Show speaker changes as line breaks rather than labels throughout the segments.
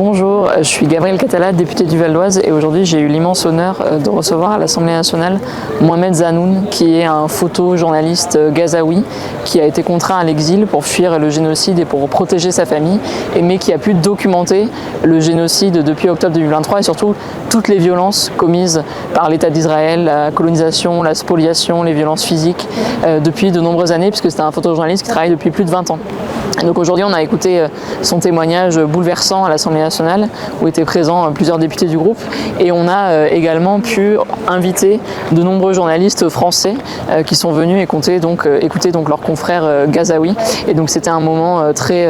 Bonjour, je suis Gabriel Catala, député du Val d'Oise et aujourd'hui j'ai eu l'immense honneur de recevoir à l'Assemblée nationale Mohamed Zanoun qui est un photojournaliste gazaoui qui a été contraint à l'exil pour fuir le génocide et pour protéger sa famille mais qui a pu documenter le génocide depuis octobre 2023 et surtout toutes les violences commises par l'État d'Israël, la colonisation, la spoliation, les violences physiques depuis de nombreuses années puisque c'est un photojournaliste qui travaille depuis plus de 20 ans. Donc aujourd'hui on a écouté son témoignage bouleversant à l'Assemblée nationale où étaient présents plusieurs députés du groupe et on a également pu inviter de nombreux journalistes français qui sont venus écouter leurs confrères gazaouis et donc c'était un moment très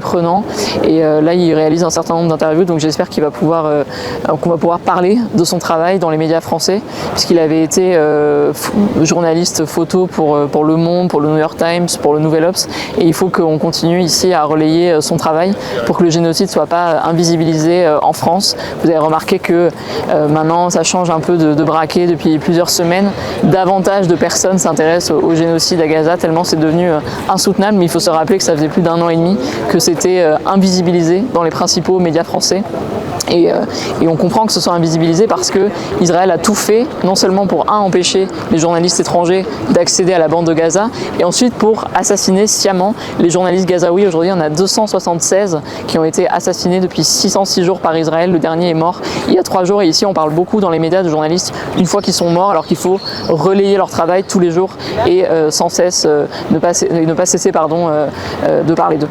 prenant et là il réalise un certain nombre d'interviews donc j'espère qu'on va pouvoir parler de son travail dans les médias français puisqu'il avait été journaliste photo pour Le Monde, pour le New York Times, pour le Nouvel Obs et il faut qu'on continue ici à relayer son travail pour que le génocide ne soit pas invisibilisé en France. Vous avez remarqué que maintenant ça change un peu de braquet depuis plusieurs semaines. Davantage de personnes s'intéressent au génocide à Gaza tellement c'est devenu insoutenable, mais il faut se rappeler que ça faisait plus d'1 an et demi que c'était invisibilisé dans les principaux médias français. Et on comprend que ce soit invisibilisé parce que Israël a tout fait, non seulement pour empêcher les journalistes étrangers d'accéder à la bande de Gaza, et ensuite pour assassiner sciemment les journalistes gazaouis. Aujourd'hui, on a 276 qui ont été assassinés depuis 606 jours par Israël. Le dernier est mort il y a 3 jours. Et ici, on parle beaucoup dans les médias de journalistes une fois qu'ils sont morts, alors qu'il faut relayer leur travail tous les jours et sans cesse ne pas cesser de parler d'eux.